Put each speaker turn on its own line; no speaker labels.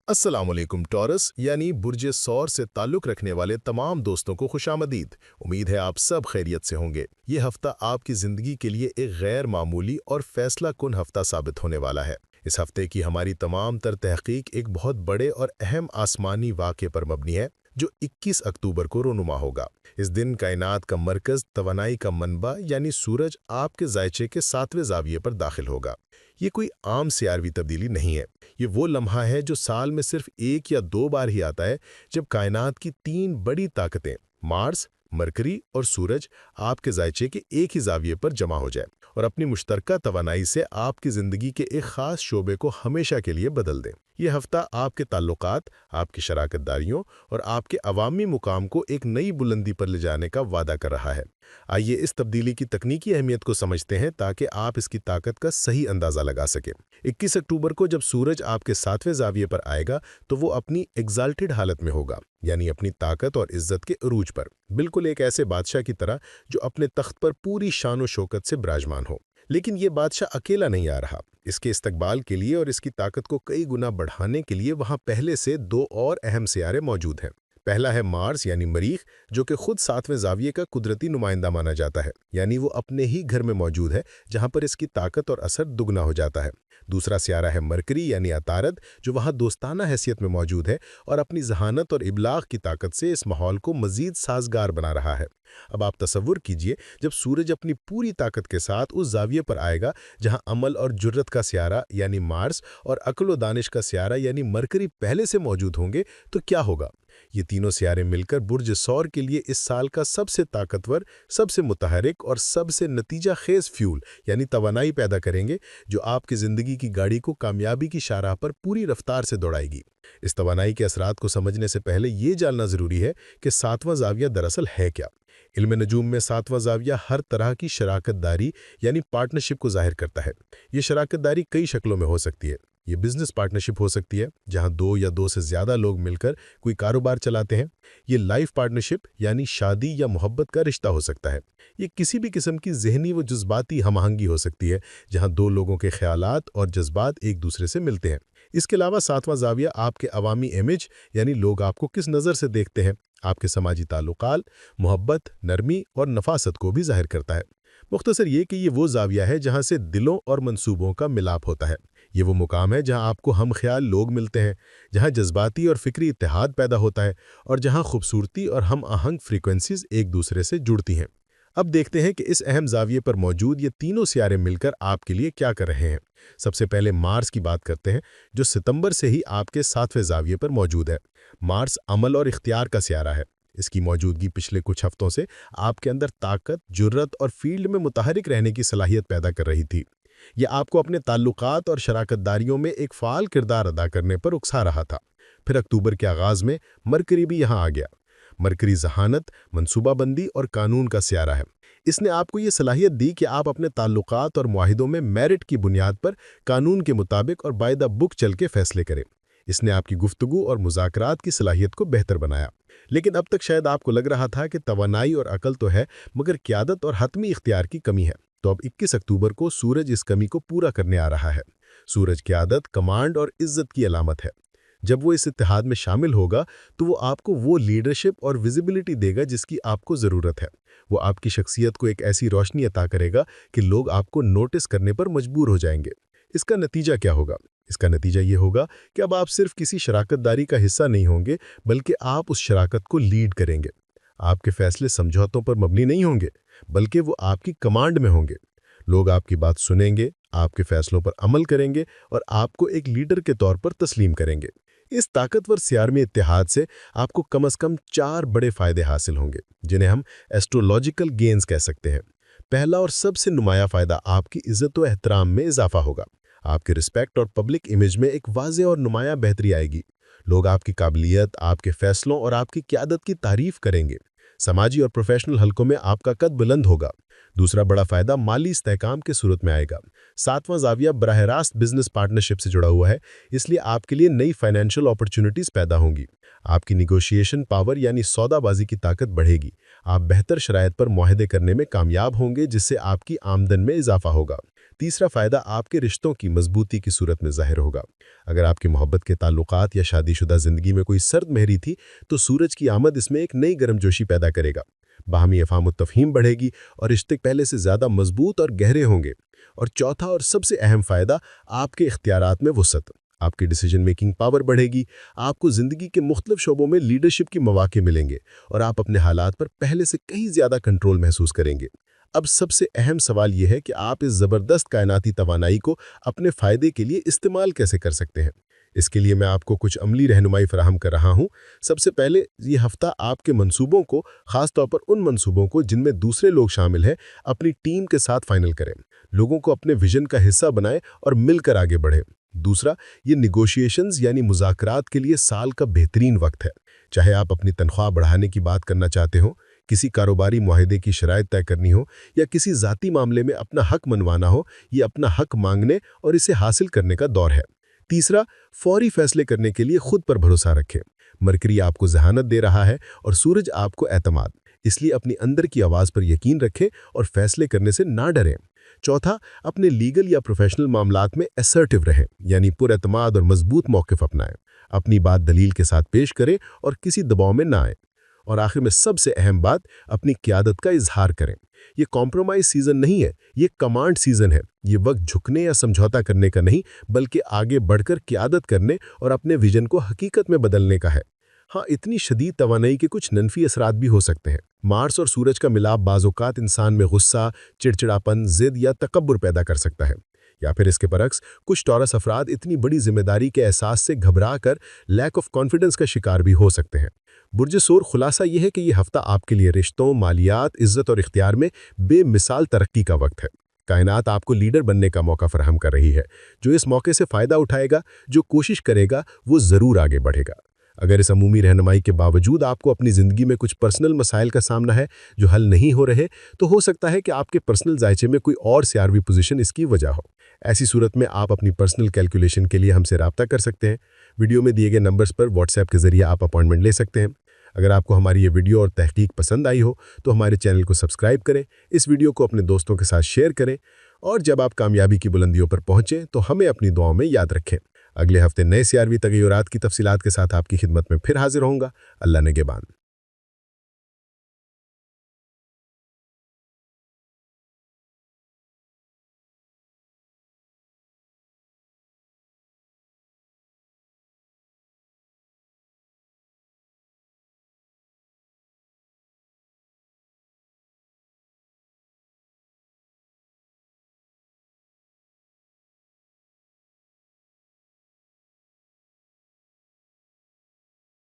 अस्सलाम वालेकुम टॉरस यानी बुर्ज सौर से ताल्लुक़ रखने वाले तमाम दोस्तों को खुशामदीद। उम्मीद है आप सब खैरियत से होंगे। ये हफ्ता आपकी ज़िंदगी के लिए एक गैर मामूली और फैसला कुन हफ्ता साबित होने वाला है। इस हफ्ते की हमारी तमाम तर तहकीक एक बहुत बड़े और अहम आसमानी वाक़े पर मबनी है जो 21 अक्टूबर को रोनुमा होगा। इस दिन कायनात का मरकज़ तवानाई का मनबा यानी सूरज आपके ज़ायचे के 7वें ज़ाविये पर दाखिल होगा। ये कोई आम सियारवी तब्दीली नहीं है। ये वो लम्हा है जो साल में सिर्फ एक या दो बार ही आता है, जब कायनात की तीन बड़ी ताकतें मार्स, मरकरी और सूरज आपके ज़ायचे के एक ही ज़ाविये पर जमा हो जाए और अपनी मुश्तरका तवानाई से आपकी ज़िंदगी के एक ख़ास शोबे को हमेशा के लिए बदल दें। यह हफ्ता आपके ताल्लुकात, आपकी शराकत दारियों और आपके अवामी मुकाम को एक नई बुलंदी पर ले जाने का वादा कर रहा है। आइए इस तब्दीली की तकनीकी अहमियत को समझते हैं ताकि आप इसकी ताकत का सही अंदाज़ा लगा सकें। 21 अक्टूबर को जब सूरज आपके 7वें ज़ाविये पर आएगा तो वो अपनी एग्ज़ाल्टेड हालत में होगा, यानी अपनी ताकत और इज़्ज़त के अरूज पर, बिल्कुल एक ऐसे बादशाह की तरह जो अपने तख्त पर पूरी शान और शौकत से विराजमान हो। लेकिन ये बादशाह अकेला नहीं आ रहा। इसके इस्तकबाल के लिए और इसकी ताकत को कई गुना बढ़ाने के लिए वहाँ पहले से दो और अहम सियारे मौजूद हैं। पहला है मार्स यानी मरीख, जो कि खुद 7वें ज़ाविये का कुदरती नुमाइंदा माना जाता है, यानी वो अपने ही घर में मौजूद है जहाँ पर इसकी ताकत और असर दुगना हो जाता है। दूसरा सियारा है मरकरी यानी अतारद, जो वहाँ दोस्ताना हैसियत में मौजूद है और अपनी जहानत और इबलाग की ताकत से इस माहौल को मज़ीद साजगार बना रहा है। अब आप तसव्वुर कीजिए, जब सूरज अपनी पूरी ताकत के साथ उस ज़ाविये पर आएगा जहाँ अमल और जुर्रत का सियारा यानी मार्स और अक्ल व दानिश का सियारा यानी मरकरी पहले से मौजूद होंगे, तो क्या होगा? ये तीनों सियारे मिलकर बुर्ज सौर के लिए इस साल का सबसे ताकतवर, सबसे मुतहरिक और सबसे नतीजा खेज फ्यूल यानी तवानाई पैदा करेंगे, जो आपकी ज़िंदगी की गाड़ी को कामयाबी की शाहराह पर पूरी रफ्तार से दौड़ाएगी। इस तवानाई के असरात को समझने से पहले ये जानना ज़रूरी है कि 7वां ज़ाविया दरअसल है क्या। इल्म नजूम में 7वां ज़ाविया हर तरह की शराकत दारी यानी पार्टनरशिप को ज़ाहिर करता है। ये शराकत दारी कई शक्लों में हो सकती है। ये बिजनेस पार्टनरशिप हो सकती है, जहां दो या दो से ज़्यादा लोग मिलकर कोई कारोबार चलाते हैं। ये लाइफ पार्टनरशिप यानी शादी या मोहब्बत का रिश्ता हो सकता है। ये किसी भी किस्म की जहनी व जज्बाती हमआहंगी हो सकती है, जहां दो लोगों के ख्यालात और जज्बात एक दूसरे से मिलते हैं। इसके अलावा 7वां ज़ाविया आपके अवामी इमेज यानी लोग आपको किस नज़र से देखते हैं, आपके समाजी ताल्लुकात, मोहब्बत, नरमी और नफासत को भी ज़ाहिर करता है। मुख्तसर ये कि ये वो ज़ाविया है जहाँ से दिलों और मंसूबों का मिलाप होता है। ये वो मुकाम है जहाँ आपको हम ख्याल लोग मिलते हैं, जहाँ जज्बाती और फ़िक्री इत्तेहाद पैदा होता है और जहाँ खूबसूरती और हम आहंग फ्रीक्वेंसीज एक दूसरे से जुड़ती हैं। अब देखते हैं कि इस अहम ज़ाविये पर मौजूद ये तीनों सियारे मिलकर आपके लिए क्या कर रहे हैं। सबसे पहले मार्स की बात करते हैं, जो सितंबर से ही आपके 7वें ज़ाविये पर मौजूद है। मार्स अमल और इख्तियार का सियारा है। इसकी मौजूदगी पिछले कुछ हफ्तों से आपके अंदर ताकत, जुर्रत और फील्ड में मुतहरिक रहने की सलाहियत पैदा कर रही थी। यह आपको अपने ताल्लुकात और शराकतदारियों में एक फ़ाल किरदार अदा करने पर उकसा रहा था। फिर अक्टूबर के आगाज़ में मरकरी भी यहाँ आ गया। मरकरी जहानत, मनसूबाबंदी और कानून का सियारा है। इसने आपको ये सलाहियत दी कि आप अपने ताल्लुकात और मुआहिदों में मेरिट की बुनियाद पर कानून के मुताबिक और बाय द बुक चल के फैसले करें। इसने आपकी गुफ्तगू और मुज़ाकरात की सलाहियत को बेहतर बनाया। लेकिन अब तक शायद आपको लग रहा था कि तवानाई और अकल तो है, मगर क़यादत और हतमी इख्तियार की कमी है। तो अब 21 अक्टूबर को सूरज इस कमी को पूरा करने आ रहा है। सूरज क़यादत, कमांड और इज़्ज़त की अलामत है। जब वो इस इत्तेहाद में शामिल होगा तो वो आपको वो लीडरशिप और विजिबिलिटी देगा जिसकी आपको ज़रूरत है। वो आपकी शख्सियत को एक ऐसी रोशनी अता करेगा कि लोग आपको नोटिस करने पर मजबूर हो जाएंगे। इसका नतीजा क्या होगा? इसका नतीजा ये होगा कि अब आप सिर्फ किसी शराकत दारी का हिस्सा नहीं होंगे, बल्कि आप उस शराकत को लीड करेंगे। आपके फैसले समझौतों पर मबनी नहीं होंगे, बल्कि वो आपकी कमांड में होंगे। लोग आपकी बात सुनेंगे, आपके फैसलों पर अमल करेंगे और आपको एक लीडर के तौर पर तस्लीम करेंगे। इस ताकतवर सियारमी इत्तेहाद से आपको कम से कम 4 बड़े फ़ायदे हासिल होंगे, जिन्हें हम एस्ट्रोलॉजिकल गेन्स कह सकते हैं। पहला और सबसे नुमाया फ़ायदा आपकी इज़्ज़त व एहतराम में इजाफा होगा। आपके रिस्पेक्ट और पब्लिक इमेज में एक वाज़े और नुमाया बेहतरी आएगी। लोग आपकी काबिलियत, आपके फ़ैसलों और आपकी क़यादत की तारीफ़ करेंगे। समाजी और प्रोफेशनल हलकों में आपका कद बुलंद होगा। दूसरा बड़ा फ़ायदा माली इस्तेहकाम के सूरत में आएगा। 7वां ज़ाविया बराह रास्त बिजनेस पार्टनरशिप से जुड़ा हुआ है, इसलिए आपके लिए नई फाइनेंशियल अपॉर्चुनिटीज़ पैदा होंगी। आपकी निगोशिएशन पावर यानी सौदाबाजी की ताकत बढ़ेगी। आप बेहतर शराइत पर मुआहदे करने में कामयाब होंगे, जिससे आपकी आमदन में इजाफा होगा। तीसरा फ़ायदा आपके रिश्तों की मजबूती की सूरत में ज़ाहिर होगा। अगर आपकी मोहब्बत के ताल्लुकात या शादीशुदा ज़िंदगी में कोई सर्द महरी थी, तो सूरज की आमद इसमें एक नई गर्मजोशी पैदा करेगा। बाहमी अफ़ाम तफ़हीम बढ़ेगी और रिश्ते पहले से ज़्यादा मजबूत और गहरे होंगे। और चौथा और सबसे अहम फ़ायदा आपके इख्तियारात में वुसअत। आपकी डिसीजन मेकिंग पावर बढ़ेगी, आपको ज़िंदगी के मुख्तलिफ शोबों में लीडरशिप के मौके मिलेंगे और आप अपने हालात पर पहले से कहीं ज़्यादा कंट्रोल महसूस करेंगे। अब सबसे अहम सवाल यह है कि आप इस ज़बरदस्त कायनाती तवानाई को अपने फ़ायदे के लिए इस्तेमाल कैसे कर सकते हैं। इसके लिए मैं आपको कुछ अमली रहनुमाई फराहम कर रहा हूँ। सबसे पहले ये हफ्ता आपके मंसूबों को, ख़ास तौर पर उन मंसूबों को जिनमें दूसरे लोग शामिल हैं, अपनी टीम के साथ फाइनल करें। लोगों को अपने विजन का हिस्सा बनाएं और मिलकर आगे बढ़ें। दूसरा, ये निगोशिएशंस यानी मुज़ाकरात के लिए साल का बेहतरीन वक्त है। चाहे आप अपनी तनख्वाह बढ़ाने की बात करना चाहते हो, किसी कारोबारी मुआहदे की शराइत तय करनी हो या किसी ज़ाती मामले में अपना हक मनवाना हो, ये अपना हक मांगने और इसे हासिल करने का दौर है। तीसरा, फौरी फैसले करने के लिए खुद पर भरोसा रखें। मरकरी आपको ज़हानत दे रहा है और सूरज आपको एतमाद, इसलिए अपनी अंदर की आवाज़ पर यकीन रखें और फैसले करने से ना डरें। चौथा, अपने लीगल या प्रोफेशनल मामलात में असर्टिव रहें, यानी पुरएतमाद और मजबूत मौक़िफ़ अपनाएं। अपनी बात दलील के साथ पेश करें और किसी दबाव में ना आए। और आखिर में सबसे अहम बात, अपनी क़यादत का इजहार करें। ये कॉम्प्रोमाइज़ सीज़न नहीं है, ये कमांड सीज़न है। ये वक्त झुकने या समझौता करने का नहीं, बल्कि आगे बढ़कर क़यादत करने और अपने विजन को हकीकत में बदलने का है। हाँ, इतनी शदीद तवानाई के कुछ मनफी असरात भी हो सकते हैं। मार्स और सूरज का मिलाप बाज़-औक़ात इंसान में गुस्सा, चिड़चिड़ापन, ज़िद या तकब्बुर पैदा कर सकता है। या फिर इसके बरक्स, कुछ टॉरस अफराद इतनी बड़ी जिम्मेदारी के एहसास से घबरा कर लैक ऑफ कॉन्फिडेंस का शिकार भी हो सकते हैं। बुर्ज सूर, खुलासा यह है कि यह हफ्ता आपके लिए रिश्तों, मालियात, इज़्ज़त और इख्तियार में बेमिसाल तरक्की का वक्त है। कायनात आपको लीडर बनने का मौका फराहम कर रही है। जो इस मौके से फ़ायदा उठाएगा, जो कोशिश करेगा, वो ज़रूर आगे बढ़ेगा। अगर इस अमूमी रहनुमाई के बावजूद आपको अपनी ज़िंदगी में कुछ पर्सनल मसाइल का सामना है जो हल नहीं हो रहे, तो हो सकता है कि आपके पर्सनल जायचे में कोई और सीआरवी पोजीशन इसकी वजह हो। ऐसी सूरत में आप अपनी पर्सनल कैलकुलेशन के लिए हमसे राब्ता कर सकते हैं। वीडियो में दिए गए नंबर्स पर व्हाट्सएप के ज़रिए आप अपॉइंटमेंट ले सकते हैं। अगर आपको हमारी ये वीडियो और तहकीक पसंद आई हो, तो हमारे चैनल को सब्सक्राइब करें, इस वीडियो को अपने दोस्तों के साथ शेयर करें और जब आप कामयाबी की बुलंदियों पर पहुँचें तो हमें अपनी दुआओं में याद रखें। अगले हफ्ते नए सीआरवी तगय्युरात की तफसीलात के साथ आपकी खिदमत में फिर हाजिर होऊंगा। अल्लाह निगहबान।